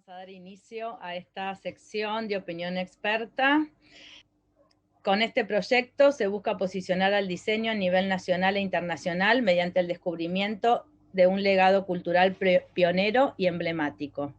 Vamos a dar inicio a esta sección de opinión experta. Con este proyecto se busca posicionar al diseño a nivel nacional e internacional mediante el descubrimiento de un legado cultural pionero y emblemático.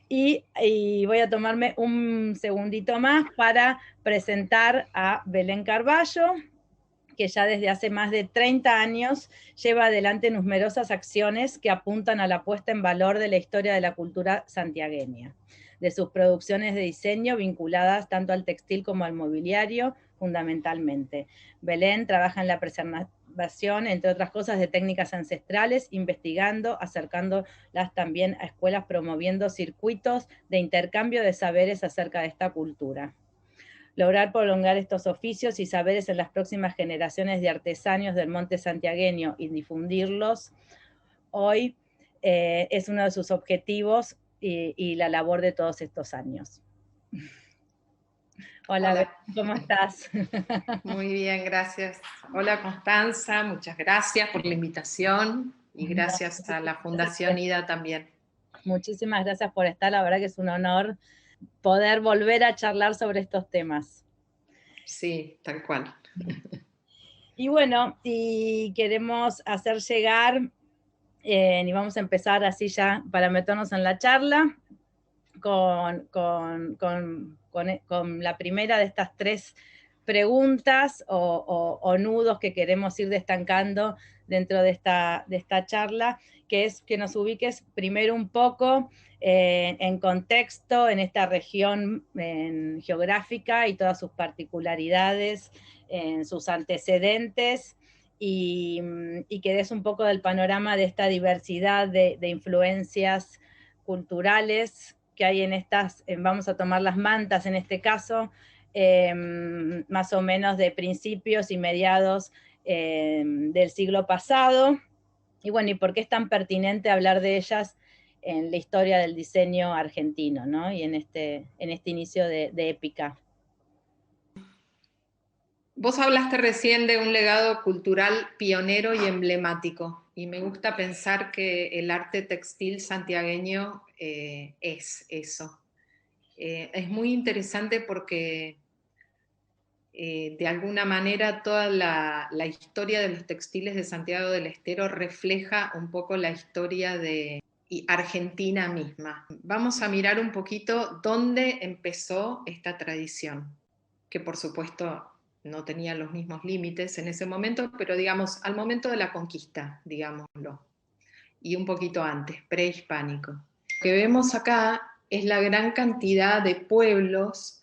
Y voy a tomarme un segundito más para presentar a Belén Carballo, que ya desde hace más de 30 años lleva adelante numerosas acciones que apuntan a la puesta en valor de la historia de la cultura santiagueña, de sus producciones de diseño vinculadas tanto al textil como al mobiliario, fundamentalmente. Belén trabaja en la preservación, entre otras cosas, de técnicas ancestrales, investigando, acercándolas también a escuelas, promoviendo circuitos de intercambio de saberes acerca de esta cultura. Lograr prolongar estos oficios y saberes en las próximas generaciones de artesanos del monte santiagueño y difundirlos hoy es uno de sus objetivos y la labor de todos estos años. Hola, ¿cómo estás? Muy bien, gracias. Hola Constanza, muchas gracias por la invitación y gracias a la Fundación IDA también. Muchísimas gracias por estar, la verdad que es un honor poder volver a charlar sobre estos temas. Sí, tal cual. Y bueno, y queremos hacer llegar, y vamos a empezar así ya para meternos en la charla, con la primera de estas tres preguntas o nudos que queremos ir destacando dentro de esta charla, que es que nos ubiques primero un poco en contexto en esta región geográfica y todas sus particularidades, en sus antecedentes, y que des un poco del panorama de esta diversidad de influencias culturales que hay en estas, vamos a tomar las mantas en este caso, más o menos de principios y mediados del siglo pasado. Y bueno, ¿y por qué es tan pertinente hablar de ellas en la historia del diseño argentino, ¿no? Y en este inicio de épica. Vos hablaste recién de un legado cultural pionero y emblemático, y me gusta pensar que el arte textil santiagueño es eso. Es muy interesante porque de alguna manera toda la historia de los textiles de Santiago del Estero refleja un poco la historia de Argentina misma. Vamos a mirar un poquito dónde empezó esta tradición, que por supuesto no tenía los mismos límites en ese momento, pero digamos, al momento de la conquista, digámoslo, y un poquito antes, prehispánico. Lo que vemos acá es la gran cantidad de pueblos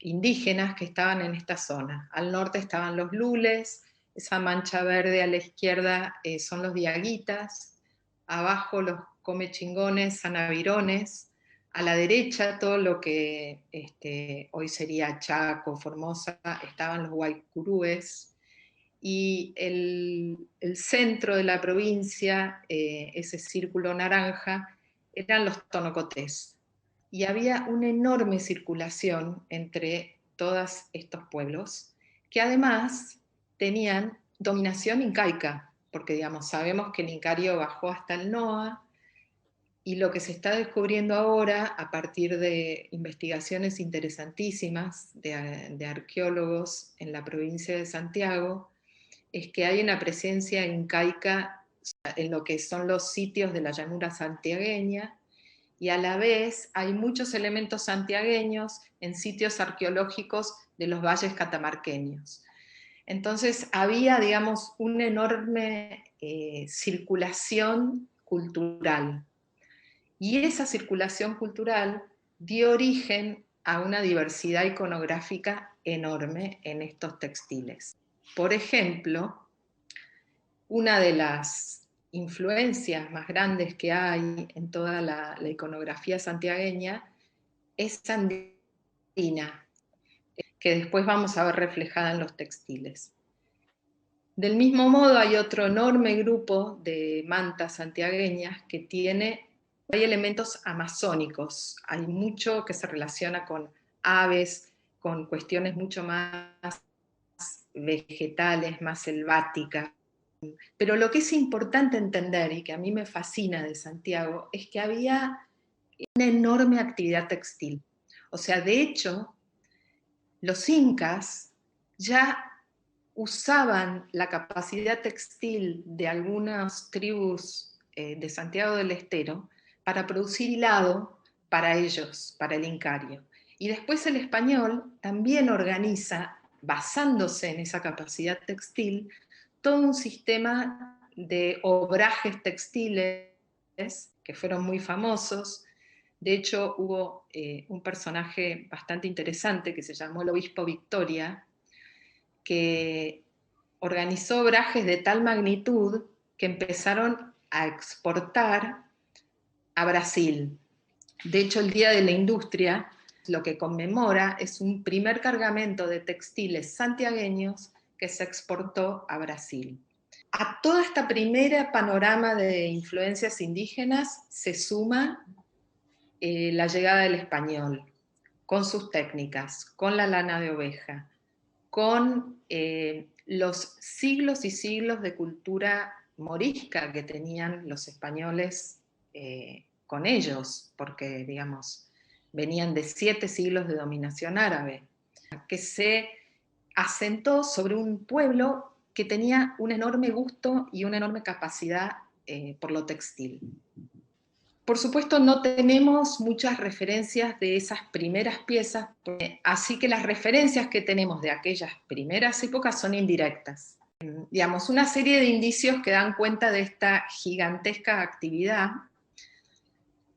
indígenas que estaban en esta zona. Al norte estaban los lules, esa mancha verde a la izquierda son los diaguitas, abajo los comechingones, sanavirones, a la derecha todo lo que hoy sería Chaco, Formosa, estaban los guaycurúes, y el centro de la provincia, ese círculo naranja, eran los tonocotés. Y había una enorme circulación entre todos estos pueblos, que además tenían dominación incaica, porque digamos, sabemos que el Incario bajó hasta el NOA, y lo que se está descubriendo ahora, a partir de investigaciones interesantísimas de arqueólogos en la provincia de Santiago, es que hay una presencia incaica en lo que son los sitios de la llanura santiagueña, y a la vez hay muchos elementos santiagueños en sitios arqueológicos de los valles catamarqueños. Entonces había, digamos, una enorme circulación cultural. Y esa circulación cultural dio origen a una diversidad iconográfica enorme en estos textiles. Por ejemplo, una de las influencias más grandes que hay en toda la iconografía santiagueña es andina, que después vamos a ver reflejada en los textiles. Del mismo modo, hay otro enorme grupo de mantas santiagueñas que hay elementos amazónicos, hay mucho que se relaciona con aves, con cuestiones mucho más vegetales, más selváticas. Pero lo que es importante entender y que a mí me fascina de Santiago es que había una enorme actividad textil. O sea, de hecho, los incas ya usaban la capacidad textil de algunas tribus de Santiago del Estero para producir hilado para ellos, para el incario. Y después el español también organiza, basándose en esa capacidad textil, todo un sistema de obrajes textiles que fueron muy famosos. De hecho, hubo un personaje bastante interesante que se llamó el obispo Victoria, que organizó obrajes de tal magnitud que empezaron a exportar a Brasil. De hecho, el Día de la Industria lo que conmemora es un primer cargamento de textiles santiagueños que se exportó a Brasil. A toda esta primera panorama de influencias indígenas se suma la llegada del español, con sus técnicas, con la lana de oveja, con los siglos y siglos de cultura morisca que tenían los españoles con ellos, porque, digamos, venían de 7 siglos de dominación árabe, que se asentó sobre un pueblo que tenía un enorme gusto y una enorme capacidad por lo textil. Por supuesto, no tenemos muchas referencias de esas primeras piezas, así que las referencias que tenemos de aquellas primeras épocas son indirectas. Digamos, una serie de indicios que dan cuenta de esta gigantesca actividad,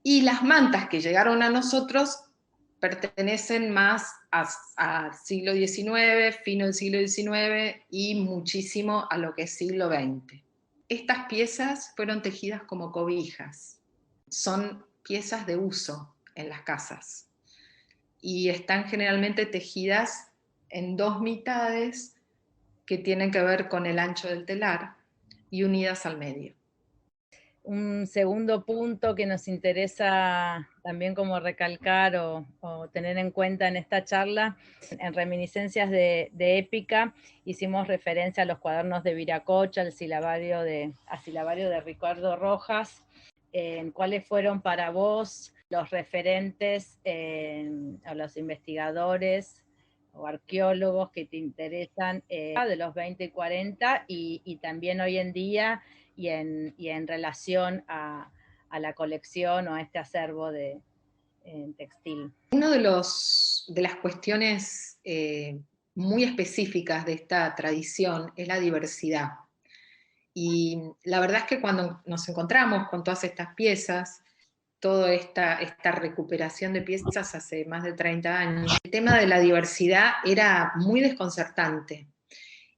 y las mantas que llegaron a nosotros pertenecen más al siglo XIX, fino del siglo XIX, y muchísimo a lo que es siglo XX. Estas piezas fueron tejidas como cobijas. Son piezas de uso en las casas y están generalmente tejidas en 2 mitades que tienen que ver con el ancho del telar y unidas al medio. Un segundo punto que nos interesa también como recalcar o tener en cuenta en esta charla, en reminiscencias de épica, hicimos referencia a los cuadernos de Viracocha, al silabario de Ricardo Rojas. ¿Cuáles fueron para vos los referentes o los investigadores o arqueólogos que te interesan de los 20 y 40 y también hoy en día y en relación a la colección o a este acervo de textil? Una de las cuestiones muy específicas de esta tradición es la diversidad. Y la verdad es que cuando nos encontramos con todas estas piezas, toda esta recuperación de piezas hace más de 30 años, el tema de la diversidad era muy desconcertante.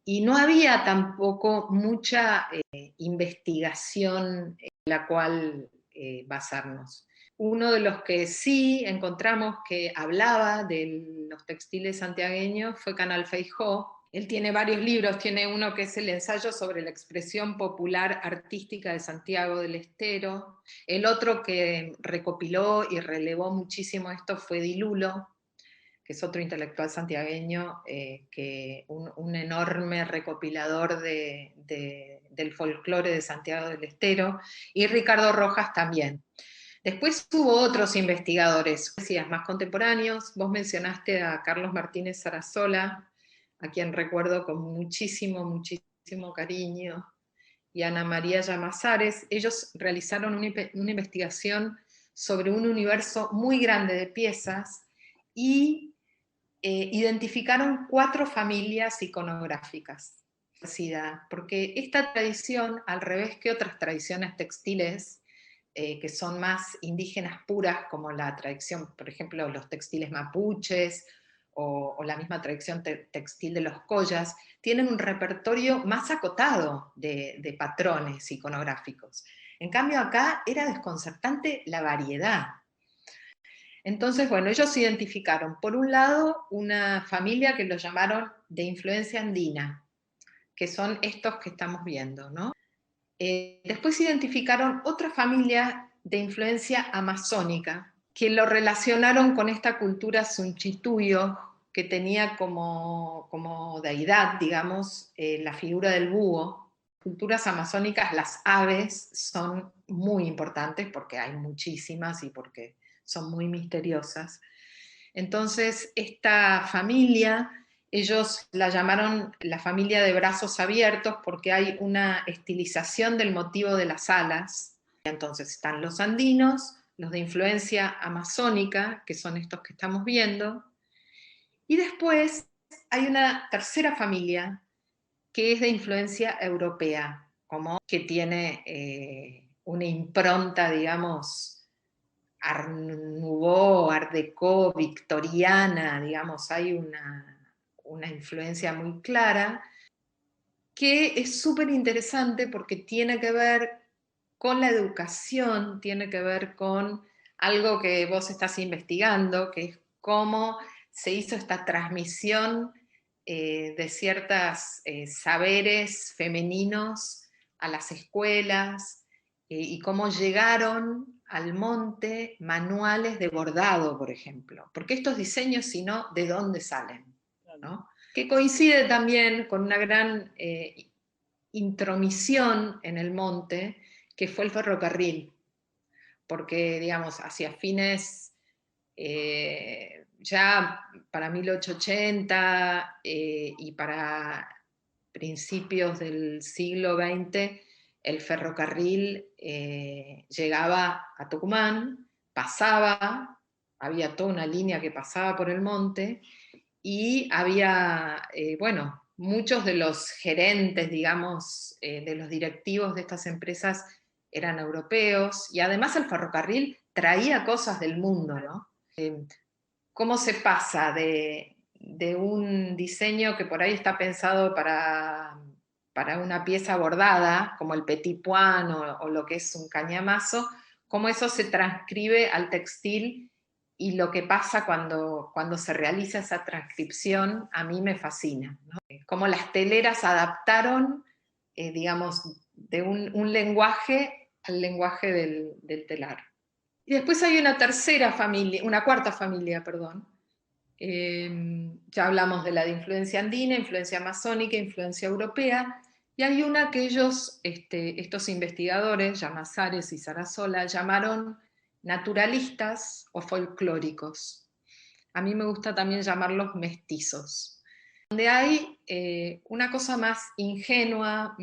Y no había tampoco mucha investigación en la cual basarnos. Uno de los que sí encontramos que hablaba de los textiles santiagueños fue Canal Feijó. Él tiene varios libros, tiene uno que es el ensayo sobre la expresión popular artística de Santiago del Estero. El otro que recopiló y relevó muchísimo esto fue Di Lulo, que es otro intelectual santiagueño, que un enorme recopilador del folclore de Santiago del Estero, y Ricardo Rojas también. Después hubo otros investigadores, decías, más contemporáneos. Vos mencionaste a Carlos Martínez Sarasola, a quien recuerdo con muchísimo, muchísimo cariño, y Ana María Llamazares. Ellos realizaron una investigación sobre un universo muy grande de piezas y identificaron 4 familias iconográficas. Porque esta tradición, al revés que otras tradiciones textiles, que son más indígenas puras, como la tradición, por ejemplo, los textiles mapuches, o la misma tradición textil de los collas, tienen un repertorio más acotado de patrones iconográficos. En cambio acá era desconcertante la variedad. Entonces, bueno, ellos identificaron, por un lado, una familia que lo llamaron de influencia andina, que son estos que estamos viendo, ¿no? Después identificaron otra familia de influencia amazónica, que lo relacionaron con esta cultura Sunchituyo, que tenía como deidad, digamos, la figura del búho. Culturas amazónicas, las aves son muy importantes porque hay muchísimas y porque son muy misteriosas. Entonces, esta familia, ellos la llamaron la familia de brazos abiertos porque hay una estilización del motivo de las alas. Entonces están los andinos, los de influencia amazónica, que son estos que estamos viendo, y después hay una tercera familia que es de influencia europea, como que tiene una impronta, digamos, Art Nouveau, Art Deco, victoriana, digamos, hay una influencia muy clara, que es súper interesante porque tiene que ver con la educación, tiene que ver con algo que vos estás investigando, que es cómo se hizo esta transmisión de ciertos saberes femeninos a las escuelas, y cómo llegaron al monte manuales de bordado, por ejemplo. Porque estos diseños, si no, ¿de dónde salen? ¿No? Que coincide también con una gran intromisión en el monte, que fue el ferrocarril, porque, digamos, hacia fines, ya para 1880 y para principios del siglo XX, el ferrocarril llegaba a Tucumán, pasaba, había toda una línea que pasaba por el monte, y había, bueno, muchos de los gerentes, digamos, de los directivos de estas empresas eran europeos, y además el ferrocarril traía cosas del mundo, ¿no? ¿Cómo se pasa de un diseño que por ahí está pensado para una pieza bordada, como el petit point o lo que es un cañamazo, cómo eso se transcribe al textil? Y lo que pasa cuando se realiza esa transcripción, a mí me fascina, ¿no? Cómo las teleras adaptaron, digamos, de un lenguaje al lenguaje del telar. Y después hay una tercera familia, una cuarta familia, perdón. Ya hablamos de la de influencia andina, influencia amazónica, influencia europea, y hay una que ellos, estos investigadores, Llamazares y Sarasola, llamaron naturalistas o folclóricos. A mí me gusta también llamarlos mestizos, donde hay una cosa más ingenua,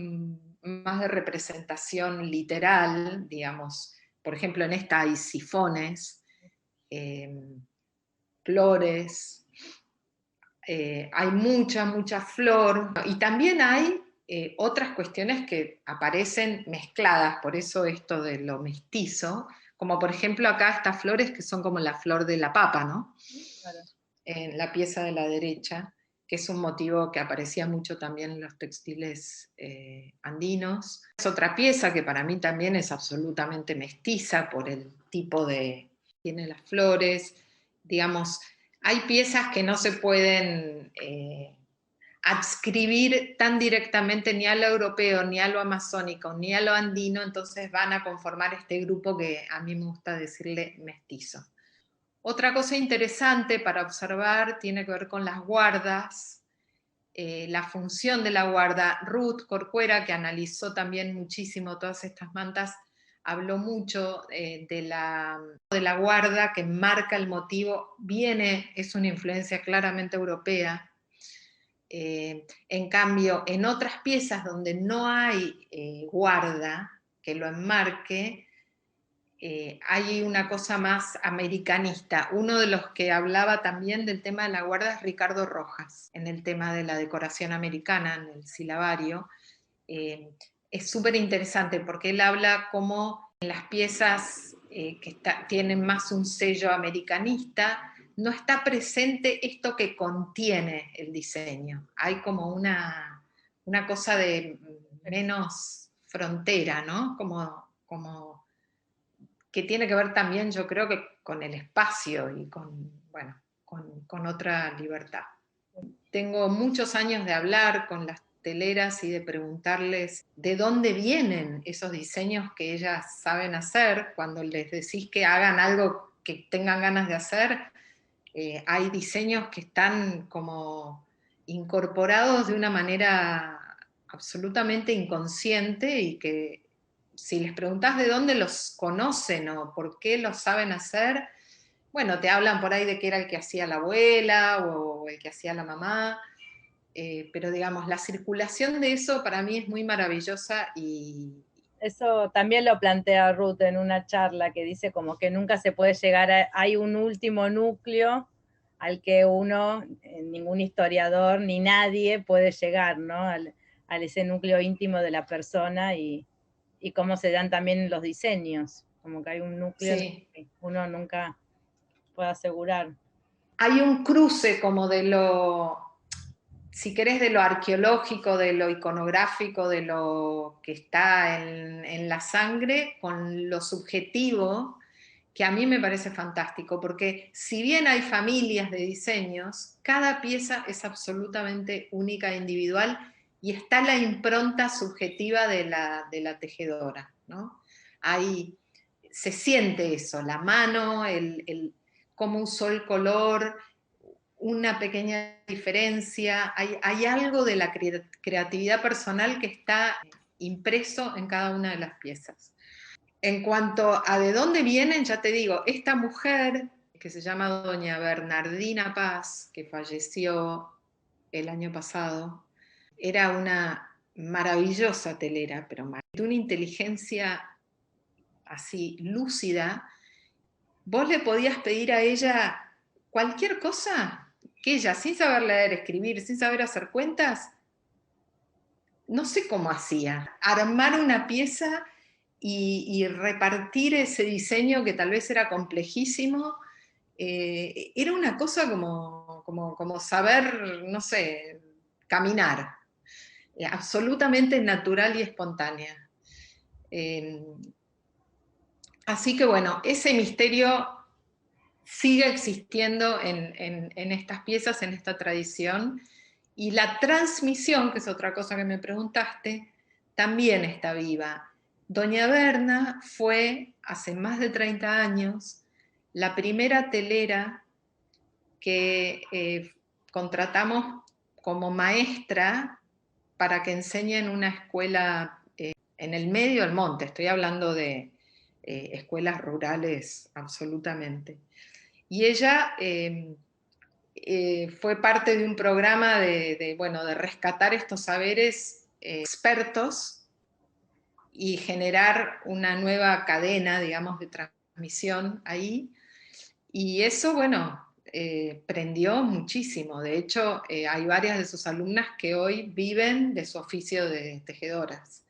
más de representación literal, digamos. Por ejemplo, en esta hay sifones, flores, hay mucha flor, y también hay otras cuestiones que aparecen mezcladas, por eso esto de lo mestizo, como por ejemplo acá estas flores que son como la flor de la papa, ¿no? Claro. En la pieza de la derecha, que es un motivo que aparecía mucho también en los textiles andinos. Es otra pieza que para mí también es absolutamente mestiza por el tipo de... tiene las flores, digamos, hay piezas que no se pueden adscribir tan directamente ni a lo europeo, ni a lo amazónico, ni a lo andino, entonces van a conformar este grupo que a mí me gusta decirle mestizo. Otra cosa interesante para observar tiene que ver con las guardas, la función de la guarda. Ruth Corcuera, que analizó también muchísimo todas estas mantas, habló mucho de la guarda que marca el motivo, es una influencia claramente europea. En cambio, en otras piezas donde no hay guarda que lo enmarque, hay una cosa más americanista. Uno de los que hablaba también del tema de la guarda es Ricardo Rojas, en el tema de la decoración americana, en el silabario. Es súper interesante porque él habla como en las piezas tienen más un sello americanista, no está presente esto que contiene el diseño. Hay como una cosa de menos frontera, ¿no? Como que tiene que ver también, yo creo que con el espacio y bueno, con otra libertad. Tengo muchos años de hablar con las teleras y de preguntarles de dónde vienen esos diseños que ellas saben hacer. Cuando les decís que hagan algo que tengan ganas de hacer, hay diseños que están como incorporados de una manera absolutamente inconsciente, y que si les preguntás de dónde los conocen o por qué los saben hacer, bueno, te hablan por ahí de que era el que hacía la abuela o el que hacía la mamá, pero digamos, la circulación de eso para mí es muy maravillosa y... Eso también lo plantea Ruth en una charla que dice como que nunca se puede llegar hay un último núcleo al que uno, ningún historiador ni nadie puede llegar, ¿no? Al ese núcleo íntimo de la persona y cómo se dan también los diseños, como que hay un núcleo Sí. que uno nunca puede asegurar. Hay un cruce como de lo, si querés, de lo arqueológico, de lo iconográfico, de lo que está en la sangre, con lo subjetivo, que a mí me parece fantástico, porque si bien hay familias de diseños, cada pieza es absolutamente única e individual y está la impronta subjetiva de la tejedora, ¿no? Ahí se siente eso, la mano, cómo usó el color, una pequeña diferencia, hay algo de la creatividad personal que está impreso en cada una de las piezas. En cuanto a de dónde vienen, ya te digo, esta mujer que se llama doña Bernardina Paz, que falleció el año pasado, era una maravillosa telera, pero de una inteligencia así lúcida. Vos le podías pedir a ella cualquier cosa que ella, sin saber leer, escribir, sin saber hacer cuentas, no sé cómo hacía, armar una pieza y repartir ese diseño que tal vez era complejísimo. Era una cosa como saber, no sé, caminar, absolutamente natural y espontánea. Eh, Así que bueno, ese misterio sigue existiendo en estas piezas, en esta tradición, y la transmisión, que es otra cosa que me preguntaste, también está viva. Doña Berna fue, hace más de 30 años, la primera telera que contratamos como maestra para que enseñe en una escuela en el medio del monte. Estoy hablando de escuelas rurales absolutamente. Y ella fue parte de un programa bueno, de rescatar estos saberes expertos y generar una nueva cadena, digamos, de transmisión ahí. Y eso, bueno, prendió muchísimo. De hecho, hay varias de sus alumnas que hoy viven de su oficio de tejedoras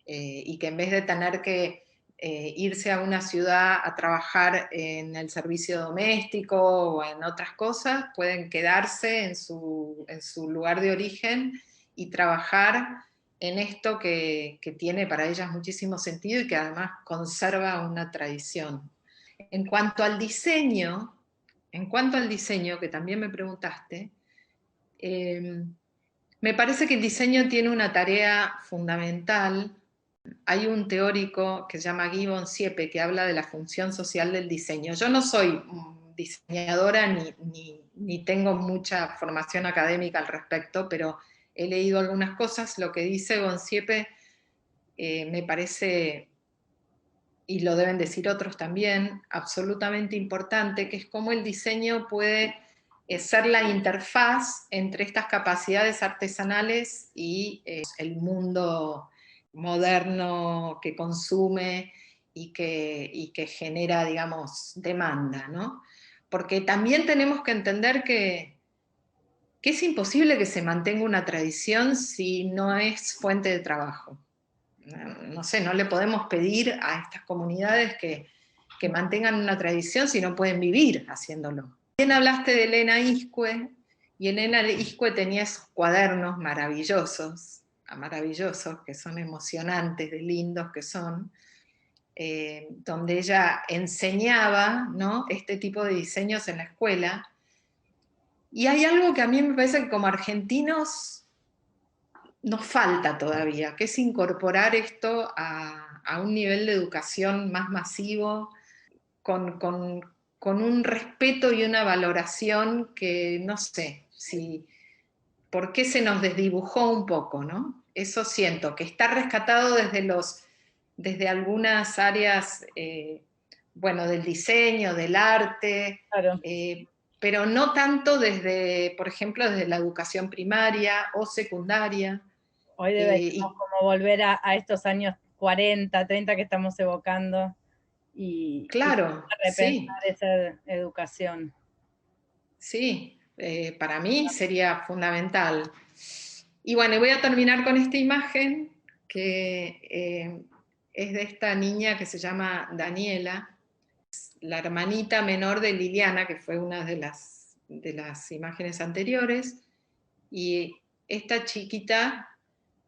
y que en vez de tener que irse a una ciudad a trabajar en el servicio doméstico o en otras cosas, pueden quedarse en su lugar de origen y trabajar en esto que tiene para ellas muchísimo sentido y que además conserva una tradición. En cuanto al diseño, que también me preguntaste, me parece que el diseño tiene una tarea fundamental. Hay un teórico que se llama Gibbon Siepe que habla de la función social del diseño. Yo no soy diseñadora ni tengo mucha formación académica al respecto, pero he leído algunas cosas. Lo que dice Bonsiepe me parece, y lo deben decir otros también, absolutamente importante, que es cómo el diseño puede ser la interfaz entre estas capacidades artesanales y el mundo moderno que consume y que genera, digamos, demanda, ¿no? Porque también tenemos que entender que es imposible que se mantenga una tradición si no es fuente de trabajo. No sé, no le podemos pedir a estas comunidades que mantengan una tradición si no pueden vivir haciéndolo. Bien hablaste de Elena Iscue, y Elena Iscue tenía esos cuadernos maravillosos, maravillosos, que son emocionantes, de lindos que son, donde ella enseñaba, ¿no?, este tipo de diseños en la escuela. Y hay algo que a mí me parece que como argentinos nos falta todavía, que es incorporar esto a un nivel de educación más masivo, con un respeto y una valoración que no sé si, por qué se nos desdibujó un poco, ¿no? Eso siento, que está rescatado desde algunas áreas bueno, del diseño, del arte, Claro. pero no tanto desde, por ejemplo, desde la educación primaria o secundaria. Hoy deberíamos Y como volver a estos años 40, 30 que estamos evocando y claro, repensar sí, esa educación. sí, para mí sería fundamental. Y bueno, y voy a terminar con esta imagen que es de esta niña que se llama Daniela, la hermanita menor de Liliana, que fue una de las imágenes anteriores. Y esta chiquita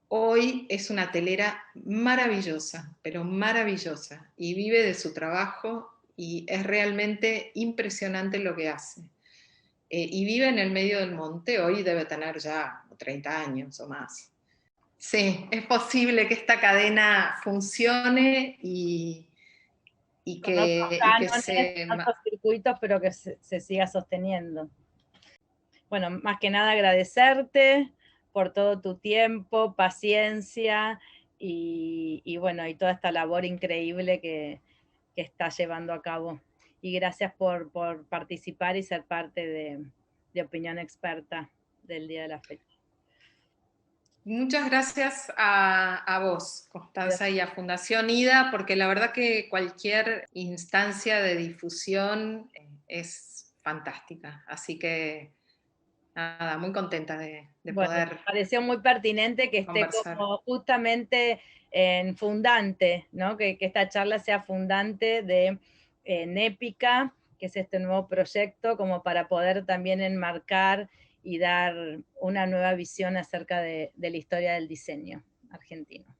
hoy es una telera maravillosa, pero maravillosa, y vive de su trabajo y es realmente impresionante lo que hace. Y vive en el medio del monte, hoy debe tener ya 30 años o más. Sí, es posible que esta cadena funcione Con otros y que cánones, se... otros circuitos, pero que se siga sosteniendo. Bueno, más que nada agradecerte por todo tu tiempo, paciencia y bueno, y toda esta labor increíble que estás llevando a cabo. Y gracias por participar y ser parte de Opinión Experta del día de la fecha. Muchas gracias a vos, Constanza, Gracias. y a Fundación IDA, porque la verdad que cualquier instancia de difusión es fantástica. Así que, nada, muy contenta de Bueno, me poder pareció muy pertinente que esté conversar. como justamente en fundante, ¿no? Que esta charla sea fundante de Népica, que es este nuevo proyecto, como para poder también enmarcar y dar una nueva visión acerca de la historia del diseño argentino.